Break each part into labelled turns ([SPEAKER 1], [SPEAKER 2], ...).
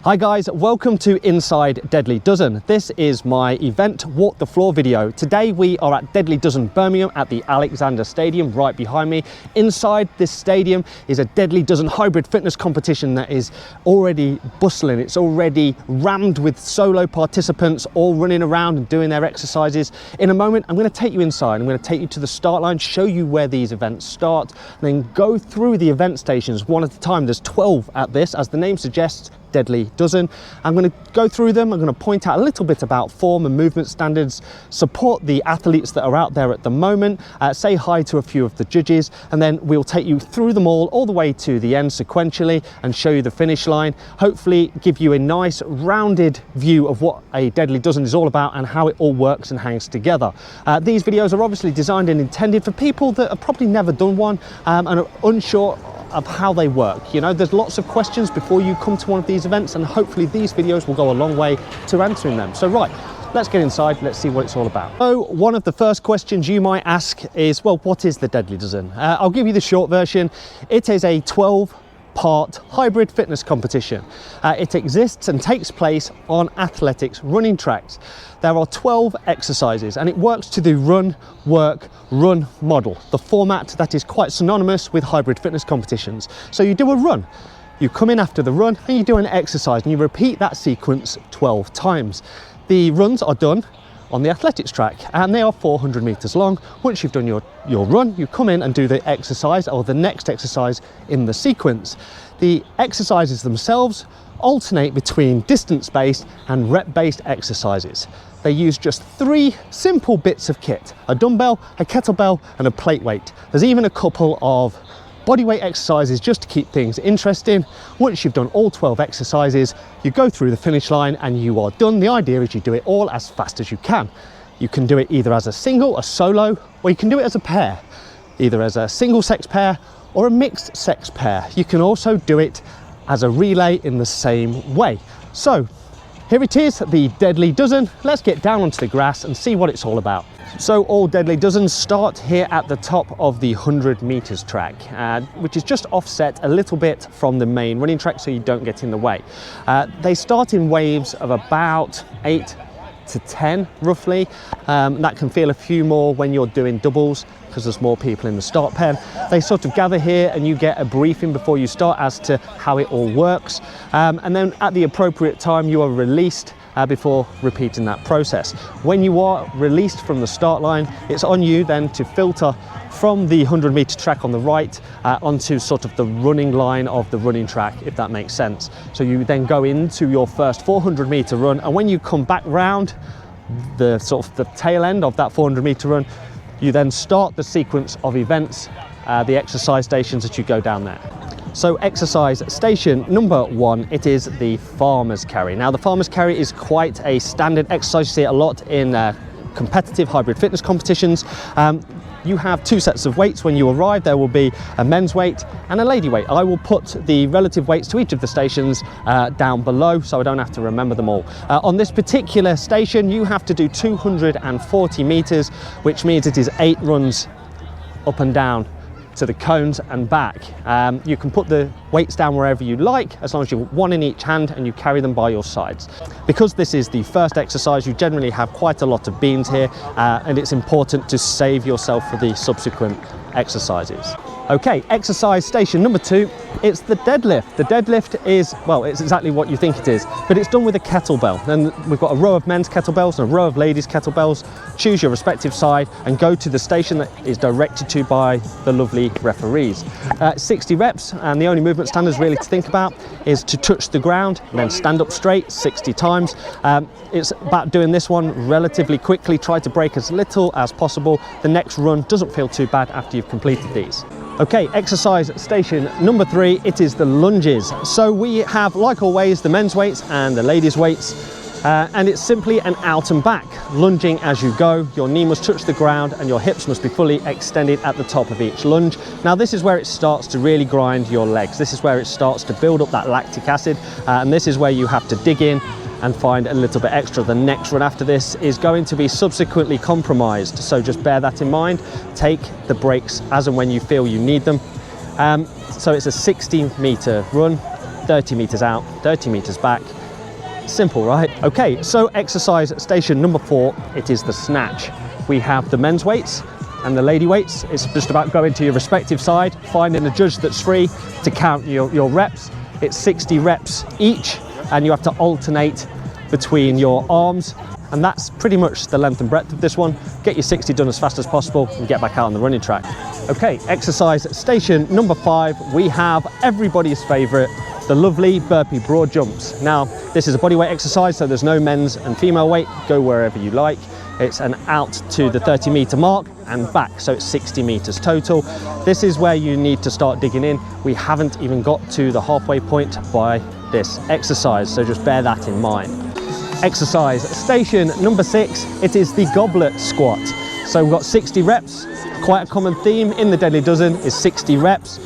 [SPEAKER 1] Hi guys, welcome to Inside Deadly Dozen. This is my event walk the floor video. Today we are at Deadly Dozen Birmingham at the Alexander Stadium right behind me. Inside this stadium is a Deadly Dozen hybrid fitness competition that is already bustling. It's already rammed with solo participants all running around and doing their exercises. In a moment I'm going to take you inside. I'm going to take you to the start line, show you where these events start, and then go through the event stations one at a time. There's 12 at this, as the name suggests, Deadly Dozen. I'm going to go through them. I'm going to point out a little bit about form and movement standards, support the athletes that are out there at the moment, say hi to a few of the judges, and then we'll take you through them all the way to the end sequentially and show you the finish line. Hopefully give you a nice rounded view of what a Deadly Dozen is all about and how it all works and hangs together. These videos are obviously designed and intended for people that have probably never done one and are unsure of how they work. You know, there's lots of questions before you come to one of these events, and hopefully these videos will go a long way to answering them. So right, let's get inside, let's see what it's all about. So one of the first questions you might ask is, well, what is the Deadly Dozen? I'll give you the short version. It is a 12-part hybrid fitness competition. It exists and takes place on athletics running tracks. There are 12 exercises and it works to the run, work, run model, the format that is quite synonymous with hybrid fitness competitions. So you do a run, you come in after the run and you do an exercise and you repeat that sequence 12 times. The runs are done on the athletics track and they are 400 meters long. Once you've done your run, you come in and do the exercise or the next exercise in the sequence. The exercises themselves alternate between distance-based and rep-based exercises. They use just 3 simple bits of kit: a dumbbell, a kettlebell and a plate weight. There's even a couple of bodyweight exercises just to keep things interesting. Once you've done all 12 exercises, you go through the finish line and you are done. The idea is you do it all as fast as you can. You can do it either as a single, a solo, or you can do it as a pair, either as a single sex pair or a mixed sex pair. You can also do it as a relay in the same way. So here it is, the Deadly Dozen. Let's get down onto the grass and see what it's all about. So all Deadly Dozens start here at the top of the 100 meters track, which is just offset a little bit from the main running track so you don't get in the way. They start in waves of about 8 to 10 roughly. That can feel a few more when you're doing doubles because there's more people in the start pen. They sort of gather here and you get a briefing before you start as to how it all works. And then at the appropriate time you are released before repeating that process. When you are released from the start line, it's on you then to filter from the 100 meter track on the right onto sort of the running line of the running track, if that makes sense. So you then go into your first 400 meter run, and when you come back round the sort of the tail end of that 400 meter run, you then start the sequence of events, the exercise stations that you go down there. So exercise station number 1, it is the farmer's carry. Now the farmer's carry is quite a standard exercise. You see it a lot in competitive hybrid fitness competitions. You have 2 sets of weights when you arrive. There will be a men's weight and a lady weight. I will put the relative weights to each of the stations down below so I don't have to remember them all. On this particular station you have to do 240 meters, which means it is 8 runs up and down to the cones and back. You can put the weights down wherever you like, as long as you have 1 in each hand and you carry them by your sides. Because this is the first exercise, you generally have quite a lot of beans here, and it's important to save yourself for the subsequent exercises. Okay, exercise station number 2, it's the deadlift. The deadlift is, well, it's exactly what you think it is, but it's done with a kettlebell. Then we've got a row of men's kettlebells and a row of ladies' kettlebells. Choose your respective side and go to the station that is directed to by the lovely referees. 60 reps, and the only movement standards really to think about is to touch the ground and then stand up straight 60 times. It's about doing this one relatively quickly. Try to break as little as possible. The next run doesn't feel too bad after you've completed these. Okay, exercise station number 3, it is the lunges. So we have, like always, the men's weights and the ladies' weights, and it's simply an out and back, lunging as you go. Your knee must touch the ground and your hips must be fully extended at the top of each lunge. Now this is where it starts to really grind your legs. This is where it starts to build up that lactic acid, and this is where you have to dig in and find a little bit extra. The next run after this is going to be subsequently compromised, so just bear that in mind. Take the breaks as and when you feel you need them. So it's a 60 meter run. 30 meters out, 30 meters back. Simple, right? Okay, so exercise station number 4, it is the snatch. We have the men's weights and the lady weights. It's just about going to your respective side, finding a judge that's free to count your reps. It's 60 reps each, and you have to alternate between your arms, and that's pretty much the length and breadth of this one. Get your 60 done as fast as possible and get back out on the running track. Okay, exercise station number 5, we have everybody's favorite, the lovely burpee broad jumps. Now, this is a bodyweight exercise, so there's no men's and female weight. Go wherever you like. It's an out to the 30 meter mark and back, so it's 60 meters total. This is where you need to start digging in. We haven't even got to the halfway point by this exercise, so just bear that in mind. Exercise station number 6, it is the goblet squat. So we've got 60 reps. Quite a common theme in the Deadly Dozen is 60 reps.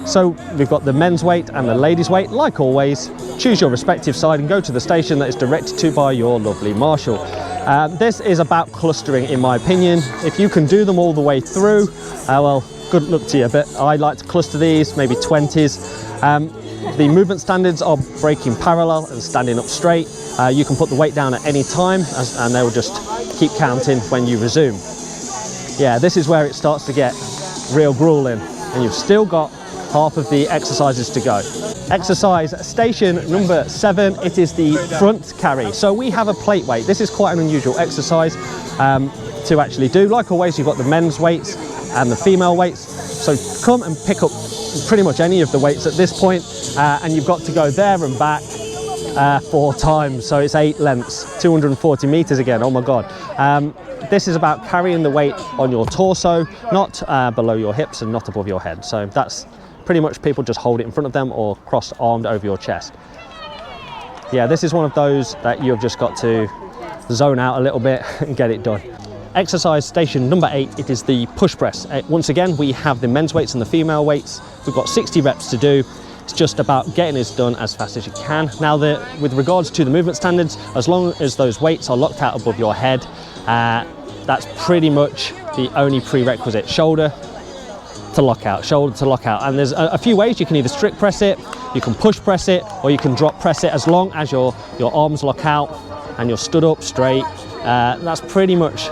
[SPEAKER 1] So we've got the men's weight and the ladies' weight. Like always, choose your respective side and go to the station that is directed to by your lovely marshal. This is about clustering, in my opinion. If you can do them all the way through, well, good luck to you, but I like to cluster these, maybe 20s. The movement standards are breaking parallel and standing up straight. You can put the weight down at any time and they will just keep counting when you resume. Yeah, this is where it starts to get real grueling, and you've still got half of the exercises to go. Exercise station number 7, it is the front carry. So we have a plate weight. This is quite an unusual exercise to actually do. Like always, you've got the men's weights and the female weights. So come and pick up pretty much any of the weights at this point, and you've got to go there and back 4 times. So it's 8 lengths, 240 meters again. Oh my God. This is about carrying the weight on your torso, not below your hips and not above your head. So that's pretty much, people just hold it in front of them or cross-armed over your chest. Yeah, this is one of those that you've just got to zone out a little bit and get it done. Exercise station number 8, it is the push press. Once again, we have the men's weights and the female weights. We've got 60 reps to do. It's just about getting this done as fast as you can. Now, with regards to the movement standards, as long as those weights are locked out above your head, that's pretty much the only prerequisite. Shoulder to lock out, shoulder to lock out. And there's a few ways. You can either strict press it, you can push press it, or you can drop press it, as long as your arms lock out and you're stood up straight. That's pretty much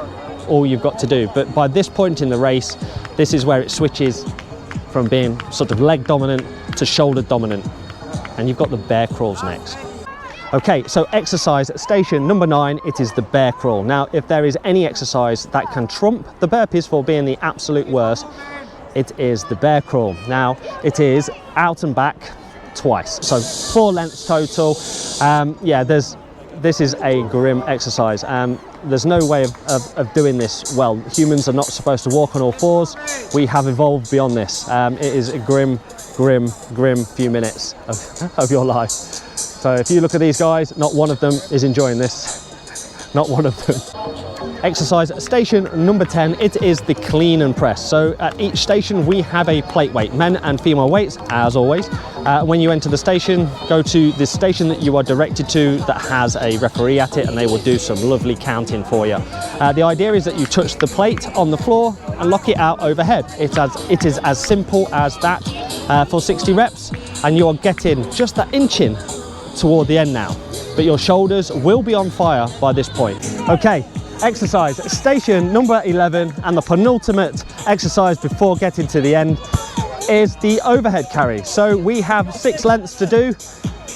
[SPEAKER 1] all you've got to do. But by this point in the race, this is where it switches from being sort of leg dominant to shoulder dominant, and you've got the bear crawls next. Okay, so exercise station number 9, it is the bear crawl. Now, if there is any exercise that can trump the burpees for being the absolute worst, it is the bear crawl. Now, it is out and back twice, so 4 lengths total. Yeah, this is a grim exercise. There's no way of doing this well. Humans are not supposed to walk on all 4s. We have evolved beyond this. It is a grim few minutes of your life. So if you look at these guys, not one of them is enjoying this. Not one of them. Exercise station number 10, it is the clean and press. So at each station we have a plate weight, men and female weights, as always. When you enter the station, go to the station that you are directed to that has a referee at it, and they will do some lovely counting for you. The idea is that you touch the plate on the floor and lock it out overhead. It is as simple as that for 60 reps, and you are getting just that inch in toward the end now, but your shoulders will be on fire by this point. Okay. Exercise station number 11, and the penultimate exercise before getting to the end, is the overhead carry. So we have 6 lengths to do,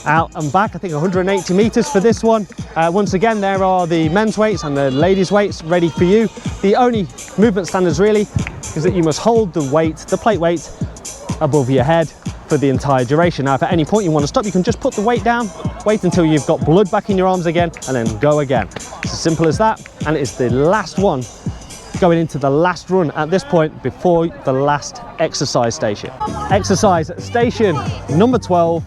[SPEAKER 1] out and back, I think 180 meters for this one. Once again, there are the men's weights and the ladies' weights ready for you. The only movement standards really is that you must hold the weight, the plate weight, above your head for the entire duration. Now, if at any point you want to stop, you can just put the weight down, wait until you've got blood back in your arms again, and then go again. It's as simple as that, and it's the last one, going into the last run at this point before the last exercise station. Exercise station number 12,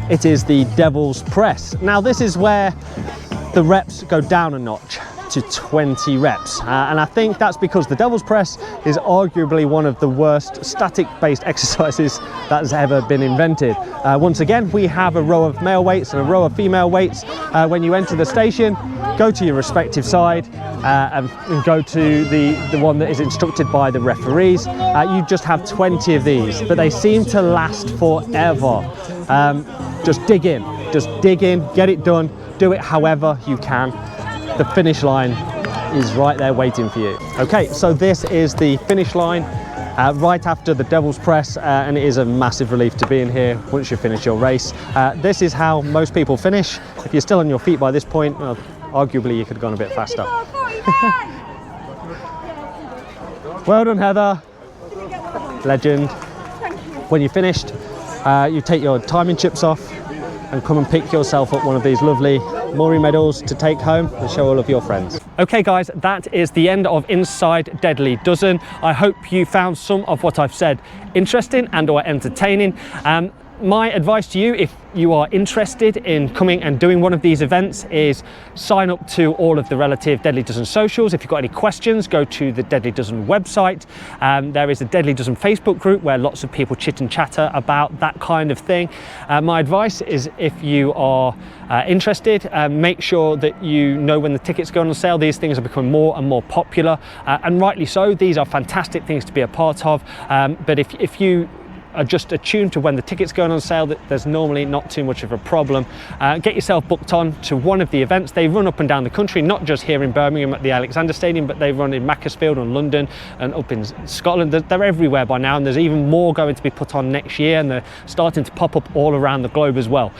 [SPEAKER 1] it is the devil's press. Now, this is where the reps go down a notch to 20 reps, and I think that's because the devil's press is arguably one of the worst static based exercises that has ever been invented. Once again, we have a row of male weights and a row of female weights. When you enter the station, go to your respective side and go to the one that is instructed by the referees. You just have 20 of these, but they seem to last forever. Just dig in, get it done, do it however you can. The finish line is right there waiting for you. Okay, so this is the finish line right after the Devil's Press, and it is a massive relief to be in here once you finish your race. This is how most people finish. If you're still on your feet by this point, well, arguably you could have gone a bit faster. Well done, Heather. Legend. When you're finished, you take your timing chips off and come and pick yourself up one of these lovely Maury medals to take home and show all of your friends. Okay guys, that is the end of Inside Deadly Dozen. I hope you found some of what I've said interesting and or entertaining. My advice to you, if you are interested in coming and doing one of these events, is sign up to all of the relative Deadly Dozen socials. If you've got any questions, go to the Deadly Dozen website. There is a Deadly Dozen Facebook group where lots of people chit and chatter about that kind of thing. My advice is, if you are interested, make sure that you know when the tickets go on sale. These things are becoming more and more popular, and rightly so. These are fantastic things to be a part of, but if you are just attuned to when the tickets going on sale, that there's normally not too much of a problem. Get yourself booked on to one of the events. They run up and down the country, not just here in Birmingham at the Alexander Stadium, but they run in Macclesfield and London and up in Scotland. They're everywhere by now, and there's even more going to be put on next year, and they're starting to pop up all around the globe as well.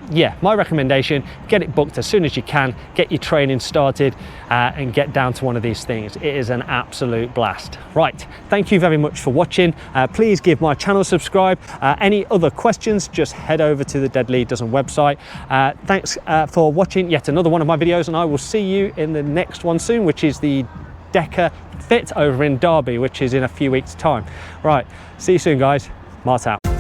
[SPEAKER 1] Yeah, my recommendation, get it booked as soon as you can, get your training started, and get down to one of these things. It is an absolute blast. Right, thank you very much for watching. Please give my channel a subscribe. Any other questions, just head over to the Deadly Dozen website. Thanks for watching yet another one of my videos, and I will see you in the next one soon, which is the Decker Fit over in Derby, which is in a few weeks' time. Right, see you soon guys. Mart out.